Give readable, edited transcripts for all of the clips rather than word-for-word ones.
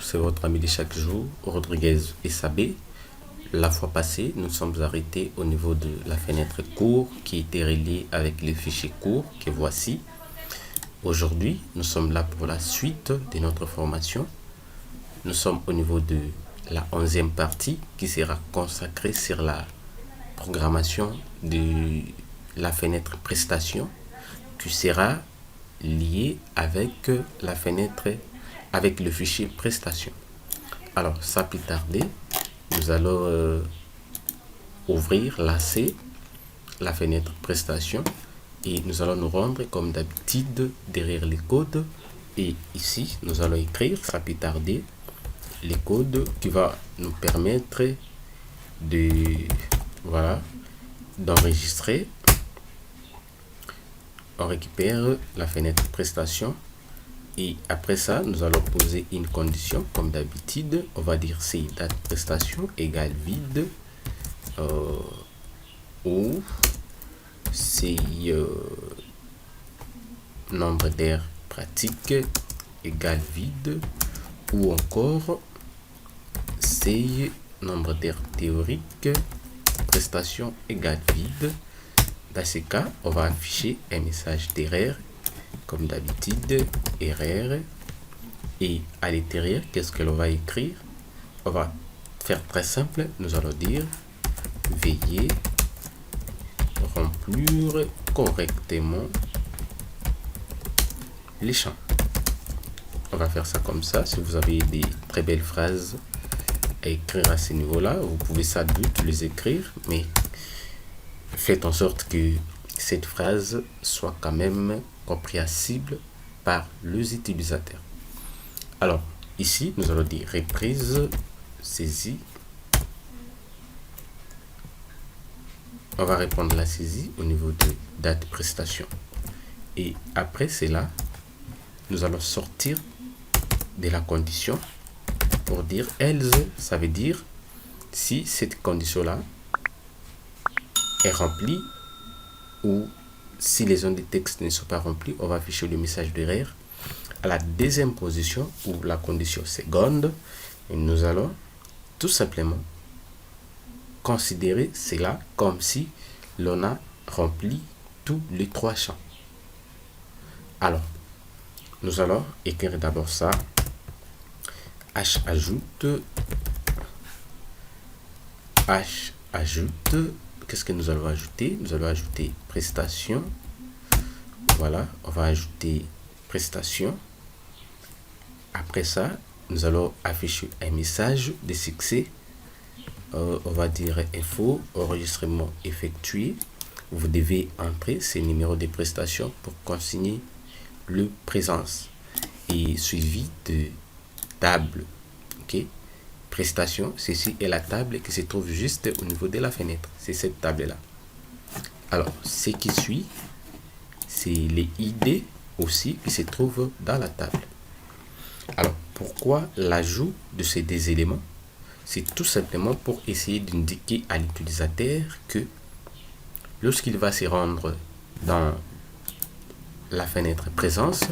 c'est votre ami de chaque jour, Rodriguez Sabé. La fois passée, nous sommes arrêtés au niveau de la fenêtre cours qui était reliée avec le fichier cours que voici. Aujourd'hui, nous sommes là pour la suite de notre formation. Nous sommes au niveau de la 11e partie qui sera consacrée sur la programmation de la fenêtre prestation qui sera liée avec la fenêtre avec le fichier prestation. Alors, sans plus tarder, nous allons ouvrir l'AC, la fenêtre prestation, et nous allons nous rendre comme d'habitude derrière les codes. Et ici, nous allons écrire, sans plus tarder, les codes qui va nous permettre de d'enregistrer. On récupère la fenêtre prestation et après ça nous allons poser une condition comme d'habitude. On va dire si date prestation égale vide ou si nombre d'heures pratiques égale vide, ou encore si nombre d'heures théoriques prestation égale vide. Dans ce cas, on va afficher un message d'erreur, comme d'habitude, erreur. Et à l'intérieur, qu'est-ce que l'on va écrire? On va faire très simple. Nous allons dire veuillez remplir correctement les champs. On va faire ça comme ça. Si vous avez des très belles phrases à écrire à ce niveau-là, vous pouvez sans doute les écrire, mais faites en sorte que cette phrase soit quand même compréhensible par les utilisateurs. Alors, ici, nous allons dire reprise, saisie. On va répondre à la saisie au niveau de date prestation. Et après cela, nous allons sortir de la condition pour dire else, ça veut dire si cette condition-là est remplie ou si les zones de texte ne sont pas remplies, on va afficher le message d'erreur à la deuxième position ou la condition seconde, et nous allons tout simplement considérer cela comme si l'on a rempli tous les trois champs. Alors, nous allons écrire d'abord ça, h ajoute. Qu'est-ce que nous allons ajouter? Nous allons ajouter prestation. Voilà, on va ajouter prestation. Après ça, nous allons afficher un message de succès. On va dire info, enregistrement effectué. Vous devez entrer ces numéros de prestation pour consigner le présence. Et suivi de table. Ok? Prestation, ceci est la table qui se trouve juste au niveau de la fenêtre. C'est cette table-là. Alors, ce qui suit, c'est les ID aussi qui se trouvent dans la table. Alors, pourquoi l'ajout de ces deux éléments? C'est tout simplement pour essayer d'indiquer à l'utilisateur que lorsqu'il va se rendre dans la fenêtre présence,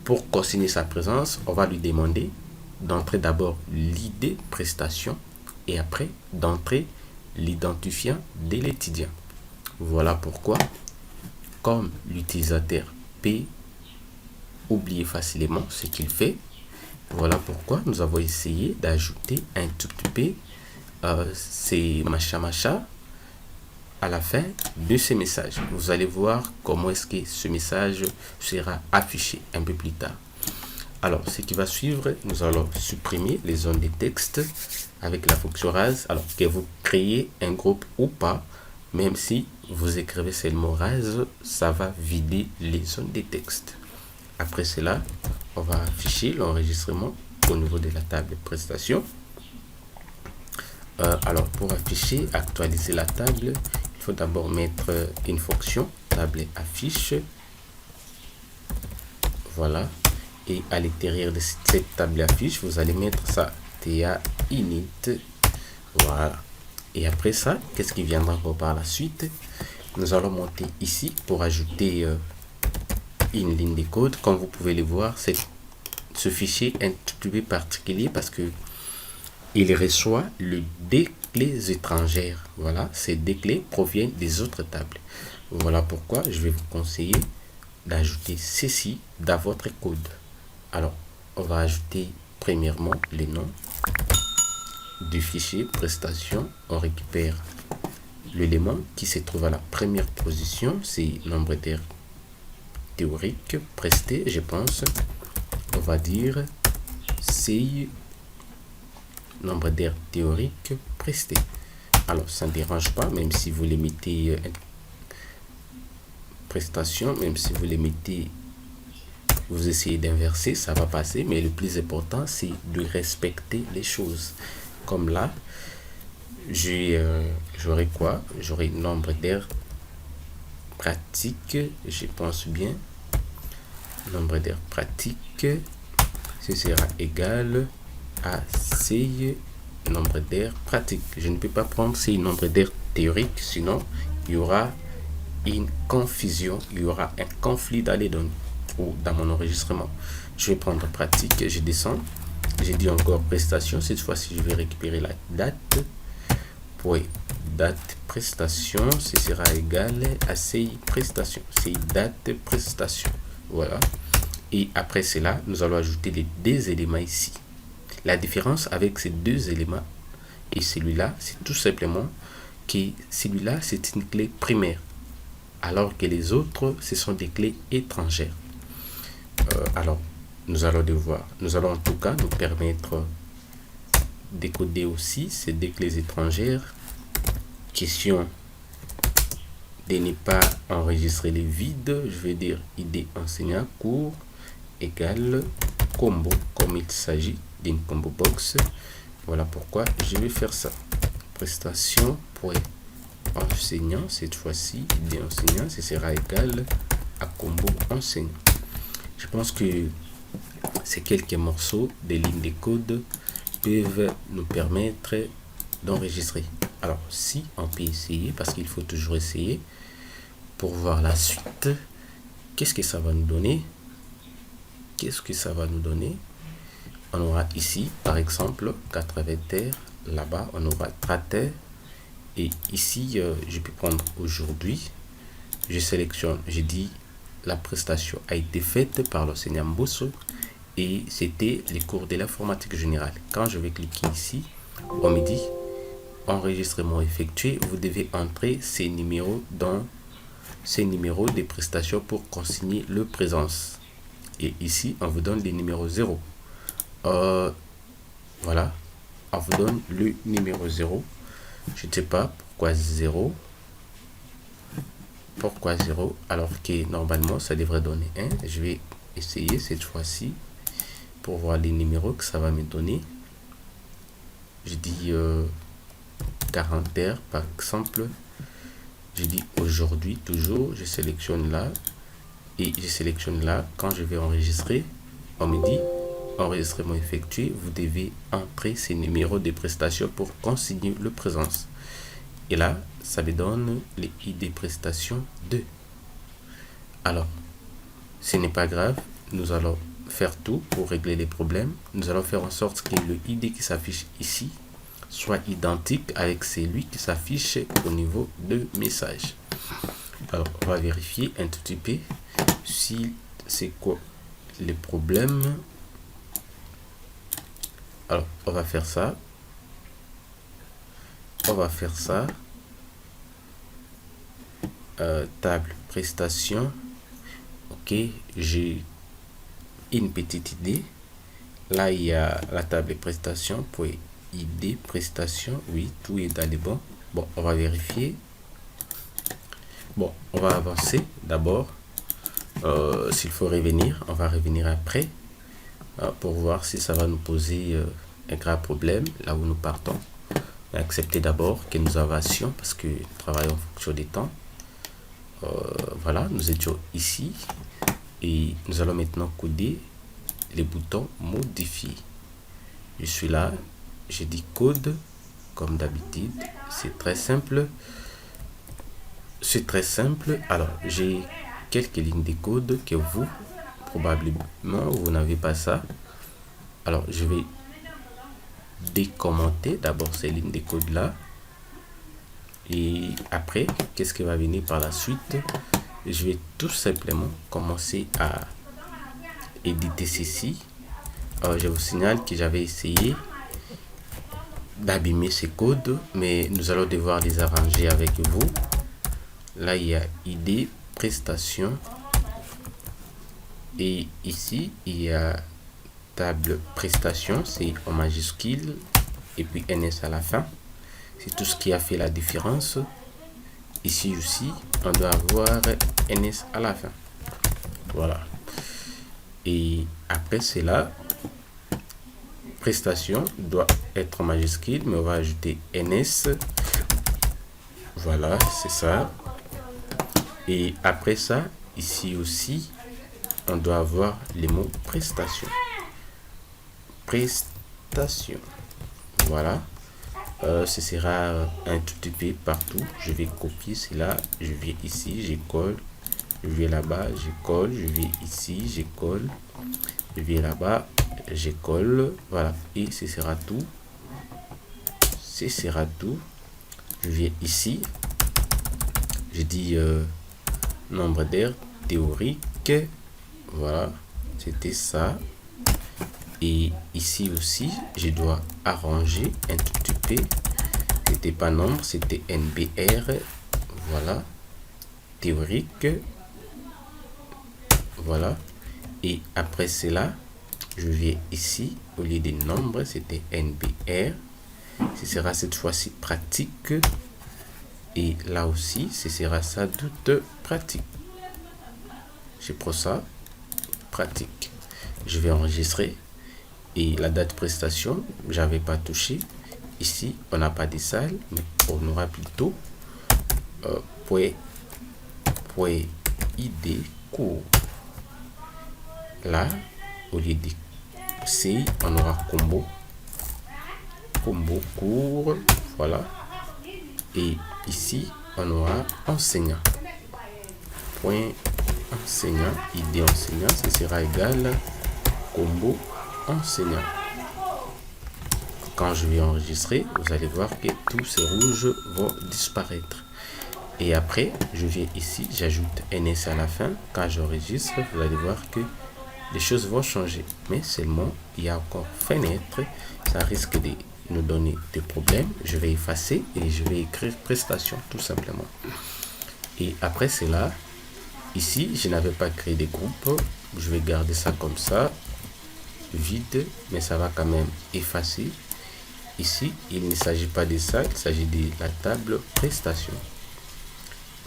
pour consigner sa présence, on va lui demander d'entrer d'abord l'ID prestation et après d'entrer l'identifiant de l'étudiant. Voilà pourquoi, comme l'utilisateur peut oublier facilement ce qu'il fait, voilà pourquoi nous avons essayé d'ajouter un tout petit peu ces machin à la fin de ce message. Vous allez voir comment est-ce que ce message sera affiché un peu plus tard. Alors, ce qui va suivre, nous allons supprimer les zones de texte avec la fonction rase. Alors, que vous créez un groupe ou pas, même si vous écrivez seulement rase, ça va vider les zones de texte. Après cela, on va afficher l'enregistrement au niveau de la table prestation. Alors, pour afficher, actualiser la table, il faut d'abord mettre une fonction table affiche. Voilà. Et à l'intérieur de cette table affiche, vous allez mettre ça TA init. Voilà. Et après ça, qu'est-ce qui viendra encore par la suite? Nous allons monter ici pour ajouter une ligne de code. Comme vous pouvez le voir, cette ce fichier est un petit peu particulier parce que il reçoit des clés étrangères. Voilà, ces deux clés proviennent des autres tables. Voilà pourquoi je vais vous conseiller d'ajouter ceci dans votre code. Alors, on va ajouter premièrement les noms du fichier prestation. On récupère l'élément qui se trouve à la première position, c'est nombre d'air théorique presté, je pense. On va dire c'est nombre d'air théorique presté. Alors, ça ne dérange pas, même si vous les mettez prestation, même si vous les mettez, vous essayez d'inverser, ça va passer, mais le plus important, c'est de respecter les choses. Comme là, j'aurai quoi? J'aurai nombre d'air pratique, je pense bien. Nombre d'air pratique, ce sera égal à C nombre d'air pratique. Je ne peux pas prendre C nombre d'air théorique, sinon il y aura une confusion, il y aura un conflit dans les données ou dans mon enregistrement. Je vais prendre pratique, je descends, j'ai dit encore prestation, cette fois-ci je vais récupérer la date, puis date prestation, ce sera égal à CI prestation, CI date prestation, voilà. Et après cela, nous allons ajouter les deux éléments ici. La différence avec ces deux éléments et celui-là, c'est tout simplement que celui-là, c'est une clé primaire, alors que les autres, ce sont des clés étrangères. Alors, nous allons en tout cas nous permettre décoder aussi ces deux clés étrangères. Question de ne pas enregistrer les vides, je vais dire ID enseignant cours égale combo, comme il s'agit d'une combo box. Voilà pourquoi je vais faire ça. Prestation pour enseignant, cette fois-ci, ID enseignant, ce sera égal à combo enseignant. Je pense que ces quelques morceaux des lignes de code peuvent nous permettre d'enregistrer. Alors, si on peut essayer, parce qu'il faut toujours essayer pour voir la suite, qu'est-ce que ça va nous donner? Qu'est-ce que ça va nous donner? On aura ici, par exemple, 80 terres. Là-bas, on aura 30 terres. Et ici, je peux prendre aujourd'hui. Je sélectionne, je dis la prestation a été faite par l'enseignant Mbosso et c'était les cours de l'informatique générale. Quand je vais cliquer ici, on me dit enregistrement effectué, vous devez entrer ces numéros dans ces numéros des prestations pour consigner le présence. Et ici, on vous donne les numéros 0. Voilà, on vous donne le numéro 0. Je ne sais pas pourquoi 0. Pourquoi 0 alors que normalement ça devrait donner 1. Je vais essayer cette fois-ci pour voir les numéros que ça va me donner. Je dis 40 heures par exemple. Je dis aujourd'hui toujours, je sélectionne là et je sélectionne là. Quand je vais enregistrer, on me dit enregistrement effectué, vous devez entrer ces numéros de prestations pour consigner le présence. Et là, ça me donne les ID prestations 2. Alors, ce n'est pas grave. Nous allons faire tout pour régler les problèmes. Nous allons faire en sorte que le ID qui s'affiche ici soit identique avec celui qui s'affiche au niveau de message. Alors, on va vérifier un tout petit peu si c'est quoi les problèmes. Alors, on va faire ça. On va faire ça. Table prestation. Ok, j'ai une petite idée. Là, il y a la table prestation pour ID prestation. Oui, tout est dans les bons. Bon, on va vérifier. Bon, on va avancer d'abord. S'il faut revenir, on va revenir après pour voir si ça va nous poser un grave problème là où nous partons. Accepter d'abord que nous avancions parce que nous travaillons en fonction des temps. Voilà, nous étions ici et nous allons maintenant coder les boutons modifier. Je suis là, j'ai dit code comme d'habitude. C'est très simple. C'est très simple. Alors, j'ai quelques lignes de code que vous, probablement, vous n'avez pas ça. Alors, je vais décommenter d'abord ces lignes de code là. Et après, qu'est-ce qui va venir par la suite? Je vais tout simplement commencer à éditer ceci. Alors, je vous signale que j'avais essayé d'abîmer ces codes, mais nous allons devoir les arranger avec vous. Là, il y a ID, prestation. Et ici, il y a table prestation, c'est en majuscule. Et puis NS à la fin. C'est tout ce qui a fait la différence. Ici aussi, on doit avoir NS à la fin. Voilà. Et après cela, prestation doit être en majuscule, mais on va ajouter NS. Voilà, c'est ça. Et après ça, ici aussi, on doit avoir les mots prestation. Prestation. Voilà. Ce sera un tout petit peu partout. Je vais copier cela. Je vais ici, je colle. Je vais là-bas, je colle. Je vais ici, je colle. Je vais là-bas, je colle. Voilà. Et ce sera tout. Ce sera tout. Je viens ici. Je dis nombre d'air théorique. Voilà. C'était ça. Et ici aussi, je dois arranger un tout petit peu. C'était pas nombre, c'était NBR. Voilà. Théorique. Voilà. Et après cela, je viens ici. Au lieu des nombres, c'était NBR. Ce sera cette fois-ci pratique. Et là aussi, ce sera ça toute pratique. Je prends ça. Pratique. Je vais enregistrer. Et la date prestation, j'avais pas touché. Ici, on n'a pas de salle, mais on aura plutôt point ID cours. Là, au lieu de C, on aura combo cours. Voilà. Et ici, on aura enseignant. Point enseignant, ID enseignant, ce sera égal combo enseignant. Quand je vais enregistrer, vous allez voir que tous ces rouges vont disparaître. Et après, je viens ici, j'ajoute NS à la fin. Quand j'enregistre, vous allez voir que les choses vont changer. Mais seulement, il y a encore fenêtre. Ça risque de nous donner des problèmes. Je vais effacer et je vais écrire prestation, tout simplement. Et après cela, ici, je n'avais pas créé des groupes. Je vais garder ça comme ça. Vide, mais ça va quand même effacer. Ici, il ne s'agit pas de ça, il s'agit de la table prestation.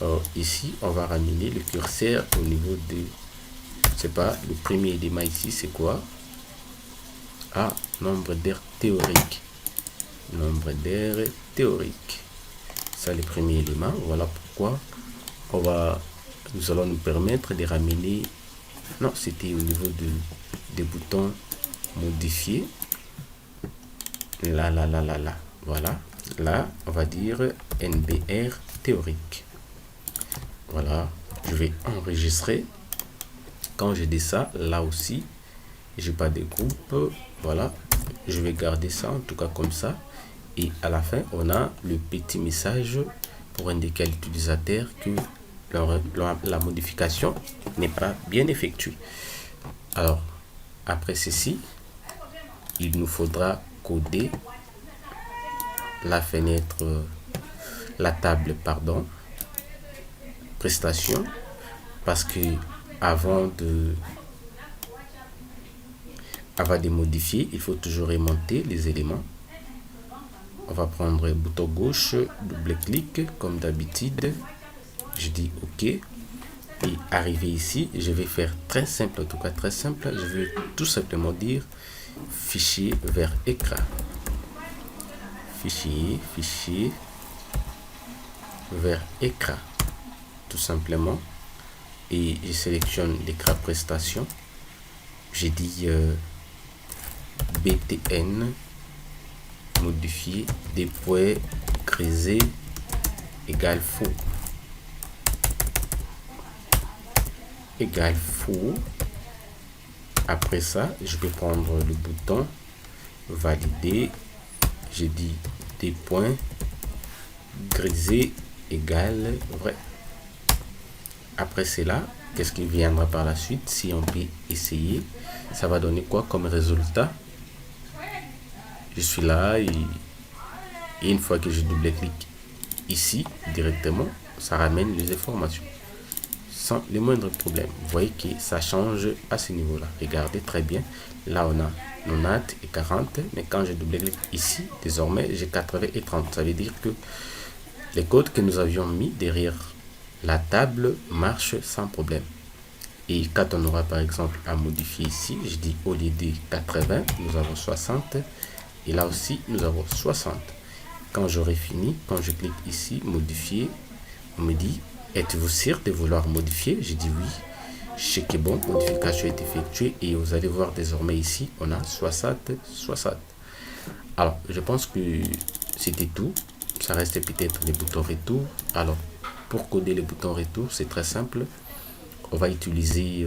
Alors, ici, on va ramener le curseur au niveau de, je sais pas, le premier élément ici, c'est quoi? Ah, nombre d'air théorique. Nombre d'air théorique. Ça, le premier élément. Voilà pourquoi nous allons nous permettre de ramener. Non, c'était au niveau des boutons modifier. Là. Voilà. Là, on va dire NBR théorique. Voilà. Je vais enregistrer. Quand je dis ça, là aussi, j'ai pas de groupe. Voilà. Je vais garder ça, en tout cas comme ça. Et à la fin, on a le petit message pour indiquer à l'utilisateur que la modification n'est pas bien effectuée. Alors, après ceci, il nous faudra coder la fenêtre, la table, pardon, prestation, parce que avant de modifier, il faut toujours remonter les éléments. On va prendre le bouton gauche, double-clic, comme d'habitude. Je dis OK. Et arrivé ici, je vais faire très simple, en tout cas très simple. Je vais tout simplement dire fichier vers écran. Fichier vers écran. Tout simplement. Et je sélectionne l'écran prestation. J'ai dit BTN modifier des points grisés égale faux. Après ça, je vais prendre le bouton valider. Je dis des points grisé égale vrai. Après cela, qu'est-ce qui viendra par la suite? Si on peut essayer, ça va donner quoi comme résultat? Je suis là et une fois que je double-clique ici directement, ça ramène les informations sans le moindre problème. Vous voyez que ça change à ce niveau-là. Regardez très bien. Là, on a 90 et 40, mais quand je double-clique ici, désormais, j'ai 80 et 30. Ça veut dire que les codes que nous avions mis derrière la table marchent sans problème. Et quand on aura par exemple à modifier ici, je dis au lieu de 80, nous avons 60. Et là aussi, nous avons 60. Quand j'aurai fini, quand je clique ici, modifier, on me dit, êtes-vous sûr de vouloir modifier? Je dis oui. Je sais que bon, modification est effectuée et vous allez voir désormais ici, on a 60, 60. Alors, je pense que c'était tout. Ça reste peut-être les boutons retour. Alors, pour coder les boutons retour, c'est très simple. On va utiliser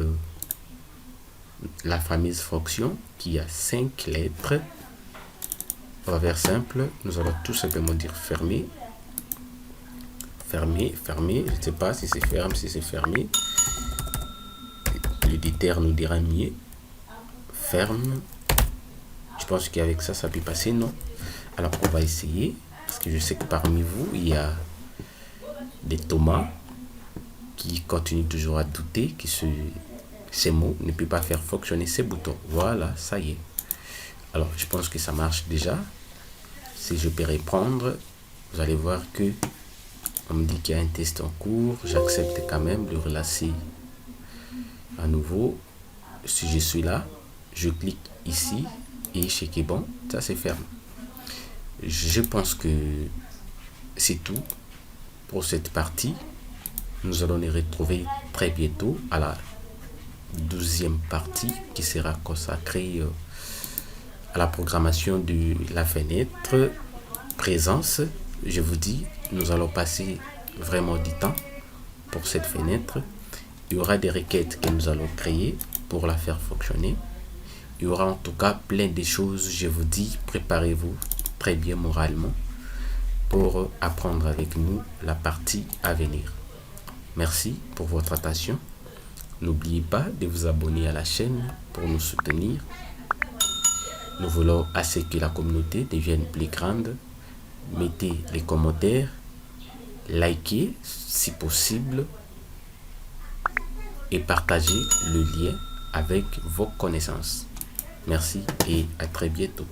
la fameuse fonction qui a 5 lettres. On va faire simple. Nous allons tout simplement dire fermer. Fermer, fermer. Je ne sais pas si c'est ferme, si c'est fermé. L'éditeur nous dira mieux. Ferme. Je pense qu'avec ça, ça peut passer, non? Alors, on va essayer. Parce que je sais que parmi vous, il y a des Thomas qui continuent toujours à douter que ces mots ne peuvent pas faire fonctionner ces boutons. Voilà, ça y est. Alors, je pense que ça marche déjà. Si je peux reprendre, vous allez voir que on me dit qu'il y a un test en cours. J'accepte quand même de relancer à nouveau. Si je suis là, je clique ici et checker bon, ça c'est ferme. Je pense que c'est tout pour cette partie. Nous allons les retrouver très bientôt à la 12e partie qui sera consacrée à la programmation de la fenêtre présence. Je vous dis, nous allons passer vraiment du temps pour cette fenêtre. Il y aura des requêtes que nous allons créer pour la faire fonctionner. Il y aura en tout cas plein de choses. Je vous dis, préparez-vous très bien moralement pour apprendre avec nous la partie à venir. Merci pour votre attention. N'oubliez pas de vous abonner à la chaîne pour nous soutenir. Nous voulons assez que la communauté devienne plus grande. Mettez les commentaires, likez si possible et partagez le lien avec vos connaissances. Merci et à très bientôt.